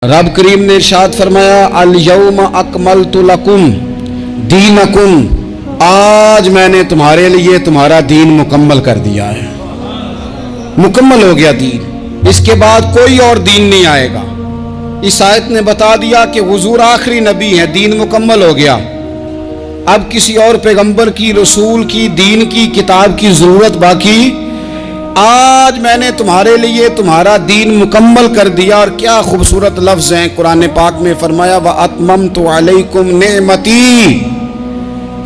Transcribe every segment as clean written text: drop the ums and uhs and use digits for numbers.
रब करीम ने इरशाद फरमाया अल यौम अकमलतु लकुम दीनकुम, आज मैंने तुम्हारे लिए तुम्हारा दीन मुकम्मल कर दिया है। मुकम्मल हो गया दीन, इसके बाद कोई और दीन नहीं आएगा। इस आयत ने बता दिया कि हुजूर आखिरी नबी हैं, दीन मुकम्मल हो गया। अब किसी और पैगंबर की, रसूल की, दीन की, किताब की जरूरत बाकी। आज मैंने तुम्हारे लिए तुम्हारा दीन मुकम्मल कर दिया। और क्या खूबसूरत लफ्ज़ हैं कुरान पाक में, फरमाया व अतममतु अलैकुम नेमती,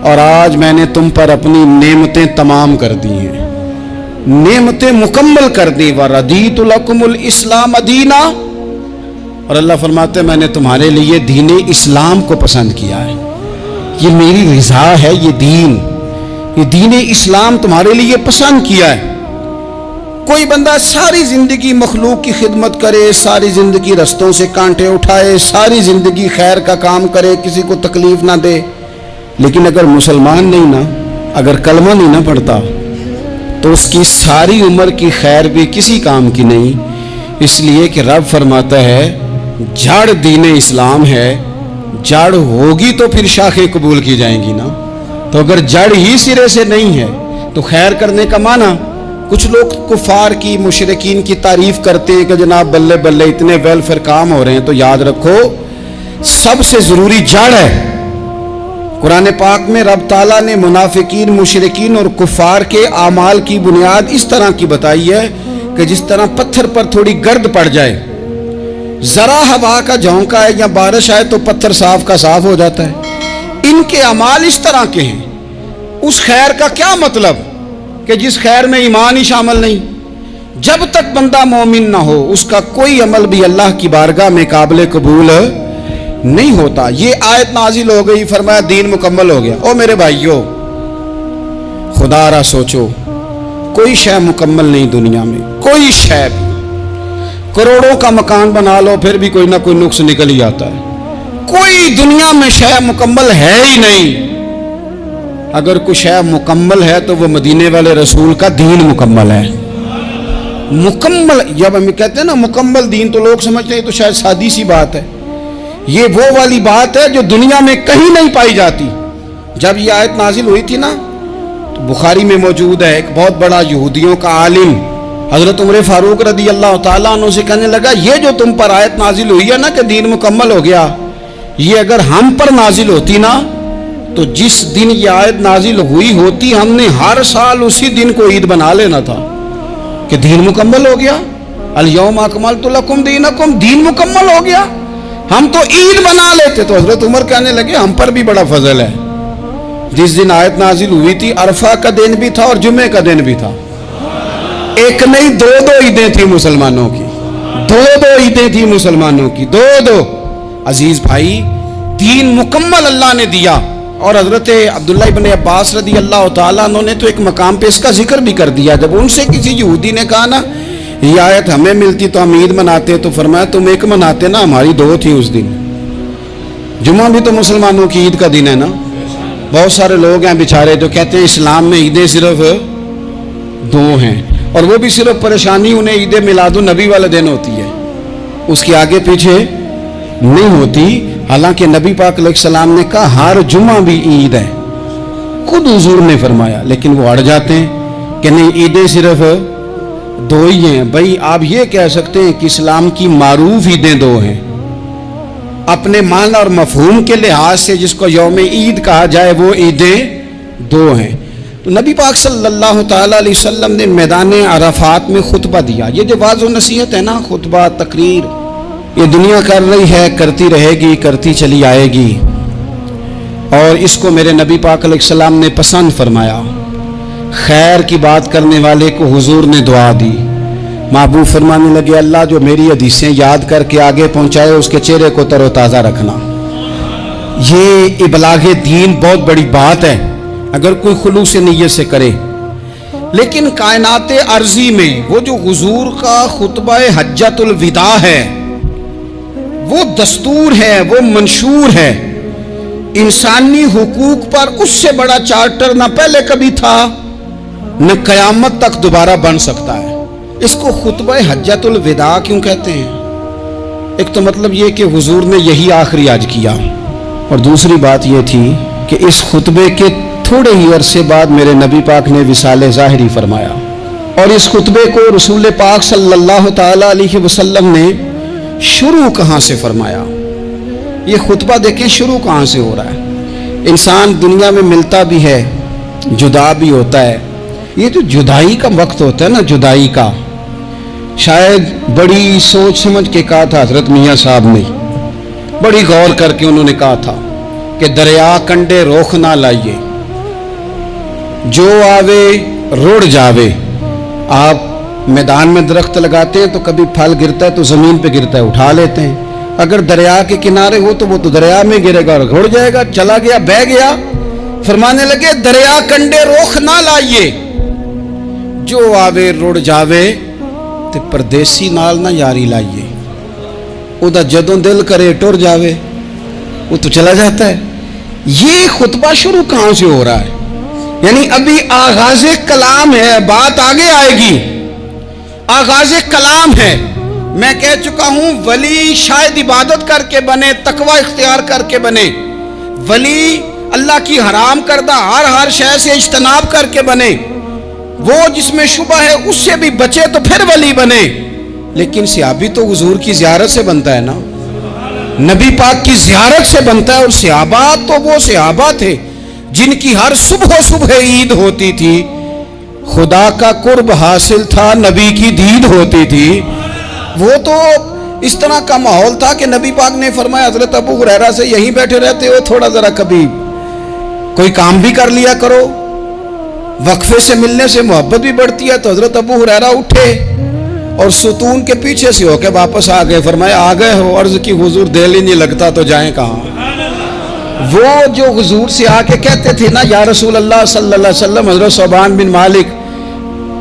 और आज मैंने तुम पर अपनी नेमतें तमाम कर दी हैं, नेमतें मुकम्मल कर दी। व रदीतु लकुमुल इस्लाम दीना, और अल्लाह फरमाते मैंने तुम्हारे लिए दीन इस्लाम को पसंद किया है, ये मेरी रिज़ा है। ये दीन इस्लाम तुम्हारे लिए पसंद किया है। कोई बंदा सारी जिंदगी मखलूक की खिदमत करे, सारी जिंदगी रस्तों से कांटे उठाए, सारी जिंदगी खैर का काम करे, किसी को तकलीफ ना दे, लेकिन अगर मुसलमान नहीं ना, अगर कलमा नहीं ना पढ़ता, तो उसकी सारी उम्र की खैर भी किसी काम की नहीं। इसलिए कि रब फरमाता है जड़ दीन इस्लाम है, जड़ होगी तो फिर शाखें कबूल की जाएंगी ना। तो अगर जड़ ही सिरे से नहीं है तो खैर करने का माना। कुछ लोग कुफार की, मुशरिकीन की तारीफ करते हैं कि जनाब बल्ले बल्ले इतने वेलफेयर काम हो रहे हैं। तो याद रखो सबसे जरूरी जड़ है। कुरान पाक में रब ताला ने मुनाफिकीन, मुशरिकीन और कुफार के आमाल की बुनियाद इस तरह की बताई है कि जिस तरह पत्थर पर थोड़ी गर्द पड़ जाए, जरा हवा का झोंका है या बारिश आए तो पत्थर साफ का साफ हो जाता है। इनके अमाल इस तरह के हैं। उस खैर का क्या मतलब कि जिस खैर में ईमान ही शामिल नहीं। जब तक बंदा मोमिन ना हो उसका कोई अमल भी अल्लाह की बारगाह में काबिल कबूल नहीं होता। ये आयत नाजिल हो गई, फरमाया दीन मुकम्मल हो गया। ओ मेरे भाइयों, खुदा रा सोचो, कोई शय मुकम्मल नहीं दुनिया में, कोई शय भी। करोड़ों का मकान बना लो फिर भी कोई ना कोई नुक्स निकल ही आता है। कोई दुनिया में शय मुकम्मल है ही नहीं। अगर कुछ शय मुकम्मल है तो वो मदीने वाले रसूल का दीन मुकम्मल है। मुकम्मल, जब हम कहते हैं ना मुकम्मल दीन, तो लोग समझते हैं तो शायद सादी सी बात है। ये वो वाली बात है जो दुनिया में कहीं नहीं पाई जाती। जब ये आयत नाजिल हुई थी ना, तो बुखारी में मौजूद है, एक बहुत बड़ा यहूदियों का आलिम हजरत उमर फारूक रदी अल्लाह तआला अन्हु से कहने लगा, ये जो तुम पर आयत नाजिल हुई है ना कि दीन मुकम्मल हो गया, ये अगर हम पर नाजिल होती ना, तो जिस दिन ये आयत नाजिल हुई होती हमने हर साल उसी दिन को ईद बना लेना था कि दीन मुकम्मल हो गया। अल यौम अकमलतु लकुम दीनकुम, दीन मुकम्मल हो गया। हम तो ईद बना लेते। तो हजरत उमर कहने लगे हम पर भी बड़ा फजल है। जिस दिन आयत नाजिल हुई थी अरफा का दिन भी था और जुमे का दिन भी था। एक नहीं दो ईदें थी मुसलमानों की, दो ईदें थी मुसलमानों की, दो। अजीज भाई, दीन मुकम्मल अल्लाह ने दिया। और हजरत अब्दुल्लाह इब्न अब्बास रदी अल्लाह तआला अन्हु ने तो एक मकाम पे इसका जिक्र भी कर दिया। जब उनसे किसी यहूदी ने कहा ना ये आयत हमें मिलती तो हम ईद मनाते, तो फरमाया तुम एक मनाते ना, हमारी दो थी उस दिन। जुमा भी तो मुसलमानों की ईद का दिन है ना। बहुत सारे लोग हैं बेचारे जो कहते हैं इस्लाम में ईदें सिर्फ दो हैं, और वो भी सिर्फ परेशानी उन्हें ईद मिलादुन नबी वाले दिन होती है, उसके आगे पीछे नहीं होती। हालांकि नबी पाक अलैहिस्सलाम ने कहा हर जुमा भी ईद है, खुद हुजूर ने फरमाया, लेकिन वो अड़ जाते हैं कि नहीं ईदें सिर्फ दो ही हैं। भाई आप ये कह सकते हैं कि इस्लाम की मारूफ ईदें दो हैं, अपने मान और मफहूम के लिहाज से जिसको यौम ईद कहा जाए वो ईदें दो हैं। तो नबी पाक सल्लल्लाहु ताला अलैहि वसल्लम ने मैदान अराफात में खुतबा दिया। ये जो वाज़ व नसीहत है ना, खुतबा तकरीर, ये दुनिया कर रही है, करती रहेगी, करती चली आएगी। और इसको मेरे नबी पाक अलैहिस्सलाम ने पसंद फरमाया। खैर की बात करने वाले को हुजूर ने दुआ दी। महबूब फरमाने लगे अल्लाह जो मेरी हदीसें याद करके आगे पहुंचाए उसके चेहरे को तरोताज़ा रखना। ये इबलागे दीन बहुत बड़ी बात है अगर कोई खुलूस से नीयत से करे। लेकिन कायनाते अर्जी में वो जो हुजूर का खुतबा हज्जतुल विदा है, वो दस्तूर है, वो मंशूर है। इंसानी हुकूक पर उससे बड़ा चार्टर न पहले कभी था न कयामत तक दोबारा बन सकता है। इसको खुतबा हज्जतुल विदा क्यों कहते हैं? ایک تو مطلب یہ کہ حضور نے یہی آخری آج کیا، اور دوسری بات یہ تھی کہ اس خطبے کے تھوڑے ہی عرصے بعد میرے نبی پاک نے وصال ظاہری فرمایا، اور اس خطبے کو رسول پاک صلی اللہ تعالی علیہ وسلم نے شروع کہاں سے فرمایا؟ یہ خطبہ دیکھیں شروع کہاں سے ہو رہا ہے۔ انسان دنیا میں ملتا بھی ہے، جدا بھی ہوتا ہے، یہ جو جدائی کا وقت ہوتا ہے نا، جدائی کا، شاید بڑی سوچ سمجھ کے کہا تھا حضرت میاں صاحب نے، بڑی غور کر کے انہوں نے کہا تھا کہ دریا کنڈے روخ نہ لائیے، جو آوے رڑ جاوے۔ آپ میدان میں درخت لگاتے ہیں تو کبھی پھل گرتا ہے تو زمین پہ گرتا ہے، اٹھا لیتے ہیں، اگر دریا کے کنارے ہو تو وہ تو دریا میں گرے گا اور رڑ جائے گا، چلا گیا، بہہ گیا۔ فرمانے لگے دریا کنڈے روخ نہ لائیے، جو آوے رڑ جاوے، تے پردیسی نال نہ یاری لائیے، او دا جدوں دل کرے ٹر جاوے، وہ تو چلا جاتا ہے۔ یہ خطبہ شروع کہاں سے ہو رہا ہے؟ یعنی ابھی آغاز کلام ہے، بات آگے آئے گی، آغاز کلام ہے۔ میں کہہ چکا ہوں ولی شاید عبادت کر کے بنے، تقوی اختیار کر کے بنے، ولی اللہ کی حرام کردہ ہر شے سے اجتناب کر کے بنے، وہ جس میں شبہ ہے اس سے بھی بچے تو پھر ولی بنے۔ لیکن صحابی تو حضور کی زیارت سے بنتا ہے نا، نبی پاک کی زیارت سے بنتا ہے، اور صحابہ تو وہ صحابہ تھے جن کی ہر صبح عید ہوتی تھی، خدا کا قرب حاصل تھا، نبی کی دید ہوتی تھی۔ وہ تو اس طرح کا ماحول تھا کہ نبی پاک نے فرمایا حضرت ابو ہریرہ سے یہیں بیٹھے رہتے ہو، تھوڑا ذرا کبھی کوئی کام بھی کر لیا کرو، وقفے سے ملنے سے محبت بھی بڑھتی ہے۔ تو حضرت ابو ہریرہ اٹھے اور ستون کے پیچھے سے ہو کے واپس آ گئے، فرمایا آ گئے ہو؟ عرض کی حضور دل ہی نہیں لگتا تو جائیں کہاں؟ وہ جو حضور سے آ کے کہتے تھے نا یا رسول اللہ صلی اللہ علیہ وسلم، حضرت صوبان بن مالک،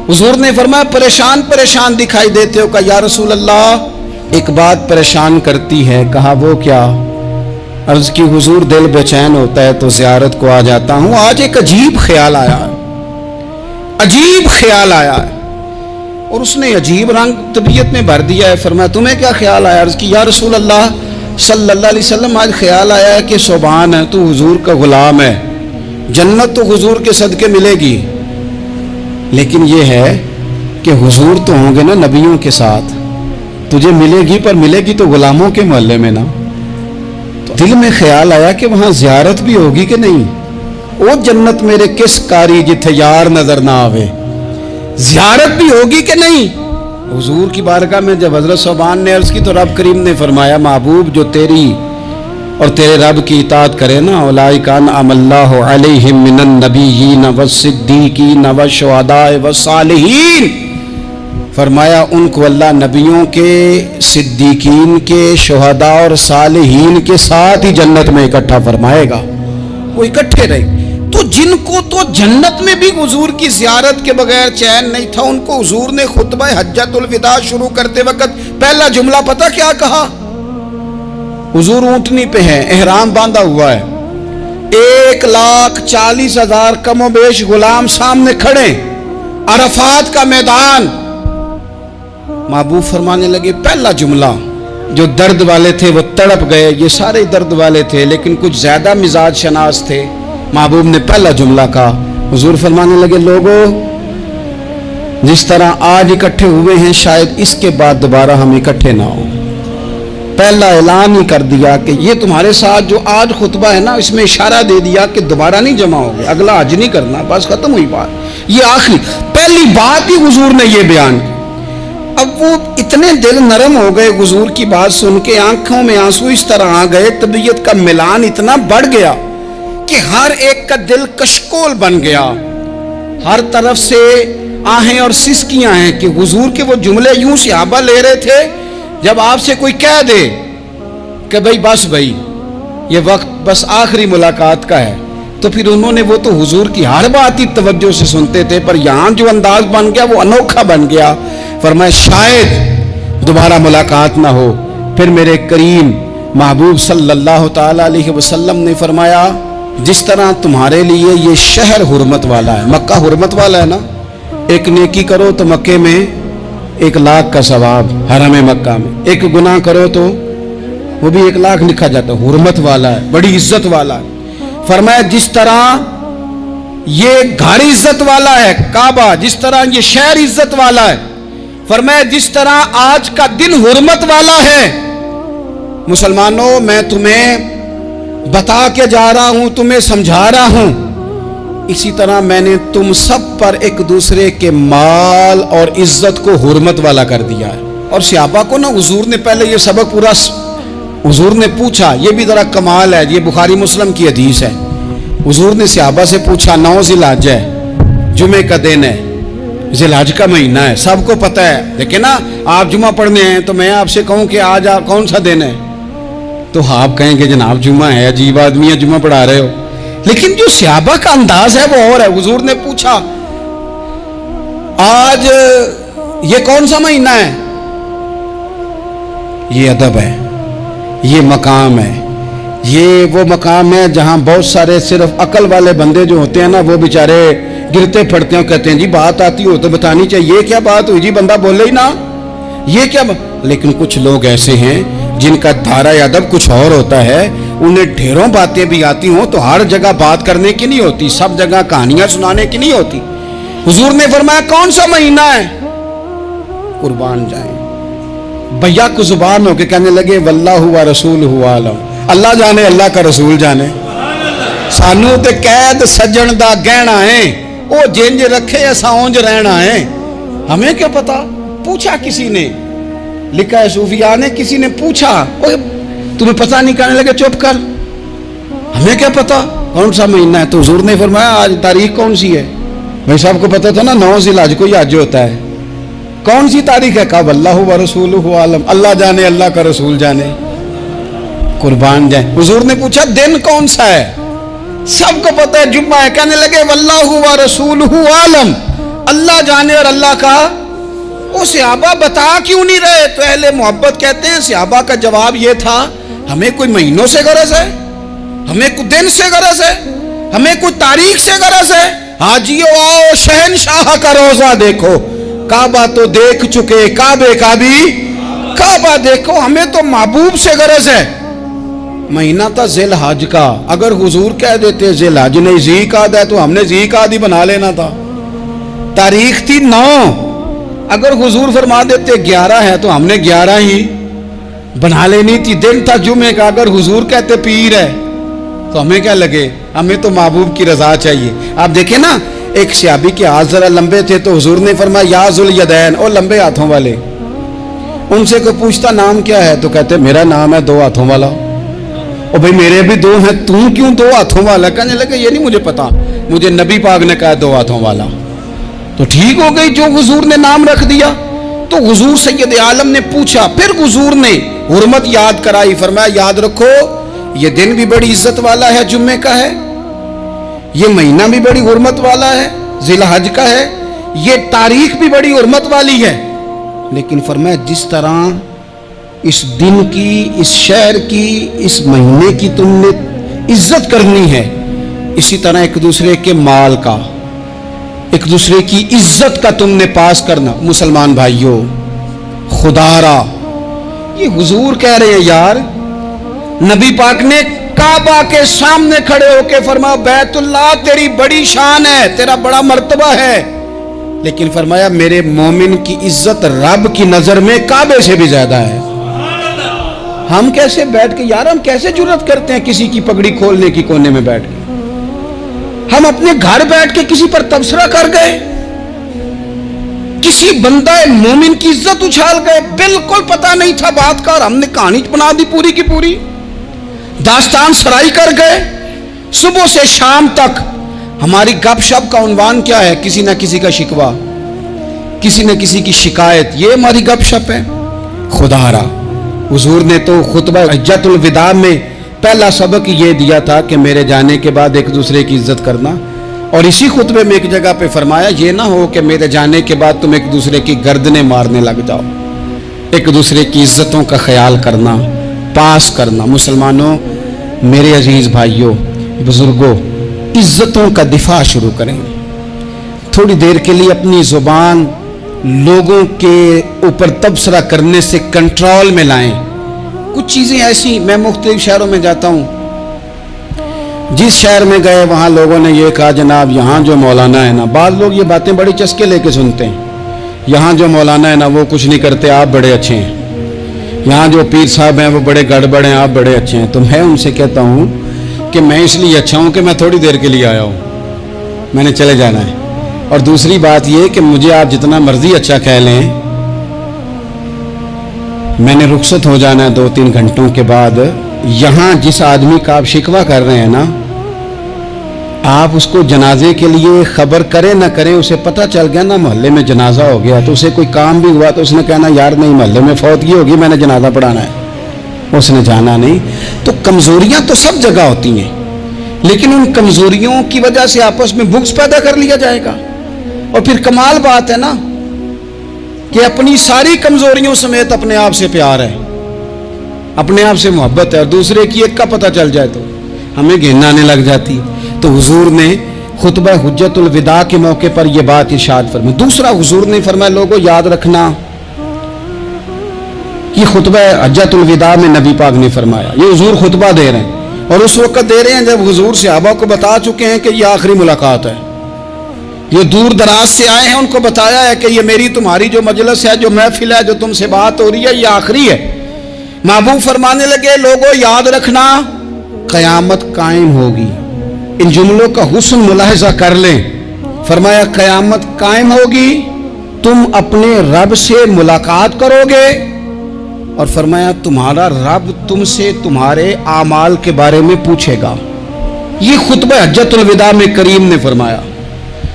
حضور نے فرمایا پریشان پریشان دکھائی دیتے ہو، کہا یا رسول اللہ ایک بات پریشان کرتی ہے۔ کہا وہ کیا؟ عرض کی حضور دل بے چین ہوتا ہے تو زیارت کو آ جاتا ہوں، آج ایک عجیب خیال آیا ہے، عجیب خیال آیا ہے، اور اس نے عجیب رنگ طبیعت میں بھر دیا ہے۔ فرمایا تمہیں کیا خیال آیا؟ عرض کی یا رسول اللہ صلی اللہ علیہ وسلم آج خیال آیا ہے کہ صوبان ہے تو حضور کا غلام ہے، جنت تو حضور کے صدقے ملے گی، لیکن یہ ہے کہ حضور تو ہوں گے نا نبیوں کے ساتھ، تجھے ملے گی پر ملے گی تو غلاموں کے محلے میں نا۔ تو دل میں خیال آیا کہ وہاں زیارت بھی ہوگی کہ نہیں، وہ جنت میرے کس کاری جتھے یار نظر نہ آوے، زیارت بھی ہوگی کہ نہیں۔ حضور کی بارگاہ میں جب حضرت صوبان نے عرض کی تو رب کریم نے فرمایا محبوب جو تیری اور تیرے رب کی اطاعت کرے نا، اولئک انعم اللہ علیہم من النبیین والصدیقین والشہداء والصالحین، فرمایا ان کو اللہ نبیوں کے، صدیقین کے، شہداء اور صالحین کے ساتھ ہی جنت میں اکٹھا فرمائے گا، وہ اکٹھے رہے۔ تو جن کو تو جنت میں بھی حضور کی زیارت کے بغیر چین نہیں تھا، ان کو حضور نے خطبہ حجۃ الوداع شروع کرتے وقت پہلا جملہ پتہ کیا کہا؟ حضور اونٹنی پہ ہیں، احرام باندھا ہوا ہے، 1,40,000 کم و بیش غلام سامنے کھڑے، عرفات کا میدان۔ محبوب فرمانے لگے پہلا جملہ، جو درد والے تھے وہ تڑپ گئے، یہ سارے درد والے تھے لیکن کچھ زیادہ مزاج شناس تھے۔ محبوب نے پہلا جملہ کہا، حضور فرمانے لگے لوگوں جس طرح آج اکٹھے ہوئے ہیں شاید اس کے بعد دوبارہ ہم اکٹھے نہ ہوں۔ پہلا اعلان ہی کر دیا کہ یہ تمہارے ساتھ جو آج خطبہ ہے نا، اس میں اشارہ دے دیا کہ دوبارہ نہیں جمع ہوگے، اگلا حج نہیں کرنا، بس ختم ہوئی بات، یہ آخری پہلی بات ہی حضور نے یہ بیان کی۔ اب وہ اتنے دل نرم ہو گئے حضور کی بات سن کے، آنکھوں میں آنسو اس طرح آ گئے، طبیعت کا ملان اتنا بڑھ گیا کہ ہر ایک کا دل کشکول بن گیا، ہر طرف سے آہیں اور سسکیاں ہیں کہ حضور کے وہ جملے یوں صحابہ لے رہے تھے جب آپ سے کوئی کہہ دے کہ بھائی یہ وقت بس آخری ملاقات کا ہے، تو پھر انہوں نے وہ تو حضور کی ہر بات ہی توجہ سے سنتے تھے، پر یہاں جو انداز بن گیا وہ انوکھا بن گیا۔ فرمایا شاید دوبارہ ملاقات نہ ہو۔ پھر میرے کریم محبوب صلی اللہ تعالی علیہ وسلم نے فرمایا جس طرح تمہارے لیے یہ شہر حرمت والا ہے، مکہ حرمت والا ہے نا، ایک نیکی کرو تو مکے میں 1,00,000 کا ثواب، حرم مکہ میں ایک گناہ کرو تو वो भी 1 लाख लिखा जाता है, हुर्मत वाला है, बड़ी इज्जत वाला है। फरमाया जिस तरह ये घर इज्जत वाला है काबा, जिस तरह ये शहर इज्जत वाला है, फरमाया जिस तरह आज का दिन हुर्मत वाला है। मुसलमानों, मैं तुम्हें बता के जा रहा हूं, तुम्हें समझा रहा हूं, इसी तरह मैंने तुम सब पर एक दूसरे के माल और इज्जत को हुर्मत वाला कर दिया है। और सहाबा को ना हुजूर ने पहले ये सबक पूरा, हुजूर ने पूछा, ये भी जरा कमाल है, ये बुखारी मुस्लिम की हदीस है। हुजूर ने सहाबा से पूछा, 9 ज़िलहज है, जुमे का दिन है, ज़िलहज का महीना है, सबको पता है। देखिए ना, आप जुमा पढ़ने हैं तो मैं आपसे कहूं कि आज आप कौन सा दिन है, तो आप कहेंगे जनाब जुमा है, अजीब आदमी है, जुमा पढ़ा रहे हो। लेकिन जो सहाबा का अंदाज है वो और है। हुजूर ने पूछा, आज ये कौन सा महीना है? ये अदब है, ये मकाम है, ये वो मकाम है जहां बहुत सारे सिर्फ अकल वाले बंदे जो होते हैं ना, वो बेचारे गिरते पड़ते हैं, कहते हैं जी बात आती हो तो बतानी चाहिए, ये क्या बात हुई जी, बंदा बोले ही ना, ये क्या। लेकिन कुछ लोग ऐसे हैं जिनका धारा अदब कुछ और होता है, उन्हें ढेरों बातें भी आती हों तो हर जगह बात करने की नहीं होती, सब जगह कहानियां सुनाने की नहीं होती। हुजूर ने फरमाया कौन सा महीना है? कुर्बान जाए। भैया को जुबान होके कहने लगे वल्लाहु व रसूलहु आलम, अल्लाह जाने अल्लाह का रसूल जाने। सानू ते कैद सज्जन दा गहना है, ओ जिंज रखे ऐसा उंज रहना है, हमें क्या पता। पूछा किसी ने, लिखा है सूफिया ने, किसी ने पूछा, ओए तुम्हें पता नहीं, कहने लगे चुप कर, हमें क्या पता कौन सा महीना है। तो हुजूर ने फरमाया आज तारीख कौन सी है? भाई साहब को पता था ना 9 ज़िलहज को ही हज होता है, कौन सी तारीख है? कहा वल्लाहु व रसूलहु आलम, अल्लाह जाने अल्लाह का रसूल जाने। कुर्बान जाए। हुजूर ने पूछा दिन कौन सा है? सबको पता है जुम्मा है, कहने लगे वल्लाहु व रसूलहु आलम, अल्लाह जाने और अल्लाह का। वो सहाबा बता क्यों नहीं रहे? तो अहले मोहब्बत कहते हैं सहाबा का जवाब ये था, हमें कोई महीनों से गरज है, हमें कोई दिन से गरज है, हमें कोई तारीख से गरज है। हाजियो आओ शहनशाह का रोजा देखो, काबा तो देख चुके, काबे का भी काबा देखो, हमें तो महबूब से गरज है। महीना था ज़िलहज का, अगर हुजूर कह देते ज़िलहज नहीं ज़ीक़ाद है तो हमने ज़ीक़ाद ही बना लेना था। तारीख थी 9, अगर हुजूर फरमा देते 11 है तो हमने 11 ही बना लेनी थी। दिन था जुमे का, अगर हुजूर कहते पीर है तो हमें क्या लगे, हमें तो महबूब की रजा चाहिए। आप देखें ना, एक सहाबी के हाथ जरा लंबे थे तो हुजूर ने फरमाया या जुल यदैन, ओ लंबे हाथों वाले। उनसे कोई पूछता नाम क्या है तो कहते मेरा नाम है 2 हाथों वाला। ओ भाई मेरे भी 2 हैं, तू क्यों 2 हाथों वाला? कहने लगे ये नहीं मुझे पता, मुझे नबी पाक ने कहा 2 हाथों वाला। तो ठीक हो गई, जो हुजूर ने नाम रख दिया। तो हुजूर सैयद आलम ने पूछा, फिर हुजूर ने हुर्मत याद कराई, फरमाया याद रखो ये दिन भी बड़ी इज्जत वाला है, जुम्मे का है, ये महीना भी बड़ी हुर्मत वाला है, ज़िलहज का है, ये तारीख भी बड़ी हुर्मत वाली है। लेकिन फरमाया जिस तरह इस दिन की, इस शहर की, इस महीने की तुमने इज्जत करनी है, इसी तरह एक दूसरे के माल का, एक दूसरे की इज्जत का तुमने पास करना। मुसलमान भाइयों, खुदारा ये हुजूर कह रहे हैं यार, नबी पाक ने काबा के सामने खड़े होके फरमाया बैतुल्लाह तेरी बड़ी शान है, तेरा बड़ा मर्तबा है, लेकिन फरमाया मेरे मोमिन की इज्जत रब की नजर में काबे से भी ज्यादा है। हम कैसे बैठ के यार, हम कैसे जुर्रत करते हैं किसी की पगड़ी खोलने की कोने में बैठ के? हम अपने घर बैठ के किसी पर तबसरा कर गए, किसी बंदा मोमिन की इज्जत उछाल गए, बिल्कुल पता नहीं था बात का और हमने कहानी बना दी पूरी की पूरी, दास्तान सराई कर गए। सुबह से शाम तक हमारी गपशप का उन्वान क्या है? किसी न किसी का शिकवा, किसी न किसी की शिकायत, ये हमारी गपशप है। खुदारा हुजूर ने तो खुतबा हज्जतुल विदा में पहला सबक ये दिया था कि मेरे जाने के बाद एक दूसरे की इज्जत करना, और इसी खुतबे में एक जगह पे फरमाया ये ना हो कि मेरे जाने के बाद तुम एक दूसरे की गर्दनें मारने लग जाओ। एक दूसरे की इज्जतों का ख्याल करना, पास करना। मुसलमानों, मेरे अजीज भाइयों, बुजुर्गों, इज्जतों का दिफा शुरू करें। थोड़ी देर के लिए अपनी जुबान लोगों के ऊपर तबसरा करने से कंट्रोल में लाएं। कुछ चीज़ें ऐसी, मैं मुख्तलिफ शहरों में जाता हूँ, जिस शहर में गए वहाँ लोगों ने ये कहा जनाब यहाँ जो मौलाना है ना, बाद लोग ये बातें बड़ी चस्के लेके सुनते हैं, यहाँ जो मौलाना है ना वो कुछ नहीं करते, आप बड़े अच्छे हैं, यहाँ जो पीर साहब हैं वो बड़े गड़बड़ हैं, आप बड़े अच्छे हैं। तो मैं उनसे कहता हूँ कि मैं इसलिए अच्छा हूँ कि मैं थोड़ी देर के लिए आया हूँ, मैंने चले जाना है। और दूसरी बात ये कि मुझे आप जितना मर्जी अच्छा कह लें, मैंने रुखसत हो जाना है 2-3 घंटों के बाद। यहाँ जिस आदमी का आप शिकवा कर रहे हैं ना, आप उसको जनाजे के लिए खबर करें ना करें, उसे पता चल गया ना मोहल्ले में जनाजा हो गया, तो उसे कोई काम भी हुआ तो उसने कहना यार नहीं मोहल्ले में फौतगी होगी, मैंने जनाजा पढ़ाना है, उसने जाना नहीं। तो कमजोरियां तो सब जगह होती हैं, लेकिन उन कमजोरियों की वजह से आपस में बुग़्ज़ पैदा कर लिया जाएगा। और फिर कमाल बात है ना कि अपनी सारी कमजोरियों समेत अपने आप से प्यार है, अपने आप से मोहब्बत है, और दूसरे की एक का पता चल जाए तो हमें घिन आने लग जाती। तो हुजूर ने खुतबा हुज्जतुल विदा के मौके पर यह बात इरशाद फरमाई। दूसरा हुजूर ने फरमाया लोगों याद रखना, ये खुतबा हज्जतुल विदा में नबी पाक ने फरमाया, ये हुजूर खुतबा दे रहे हैं और उस वक्त दे रहे हैं जब हुजूर सहाबा को बता चुके हैं कि ये आखिरी मुलाकात है, ये दूर दराज से आए हैं, उनको बताया है कि ये मेरी तुम्हारी जो मजलिस है, जो महफिल है, जो तुमसे बात हो रही है, ये आखिरी है। महबूब फरमाने लगे लोगों याद रखना कयामत कायम होगी। इन जुमलों का हुस्न मुलाहिजा कर लें। फरमाया कयामत कायम होगी, तुम अपने रब से मुलाकात करोगे, और फरमाया तुम्हारा रब तुमसे तुम्हारे आमाल के बारे में पूछेगा। ये खुतबा हज्जतुल विदा में करीम ने फरमाया,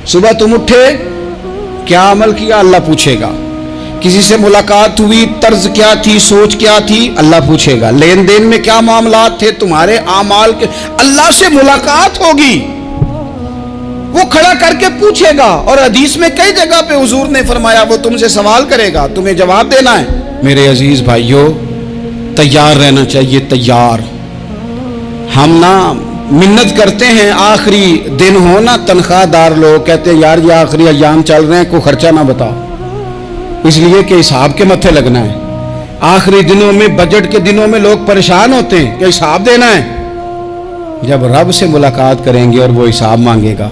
सुबह तुम उठे क्या अमल किया, अल्लाह पूछेगा। किसी से मुलाकात हुई, तर्ज क्या थी, सोच क्या थी, अल्लाह पूछेगा। लेन देन में क्या मामलात थे, तुम्हारे आमाल के, अल्लाह से मुलाकात होगी, वो खड़ा करके पूछेगा। और हदीस में कई जगह पे हुजूर ने फरमाया वो तुमसे सवाल करेगा, तुम्हें जवाब देना है। मेरे अजीज भाइयों तैयार रहना चाहिए, तैयार। हम ना मिन्नत करते हैं आखिरी दिन हो ना, तनख्वाहदार लोग कहते हैं यार ये आखिरी अयाम चल रहे हैं, कोई खर्चा ना बताओ, इसलिए कि हिसाब के मत्थे लगना है। आखिरी दिनों में, बजट के दिनों में लोग परेशान होते हैं कि हिसाब देना है। जब रब से मुलाकात करेंगे और वो हिसाब मांगेगा,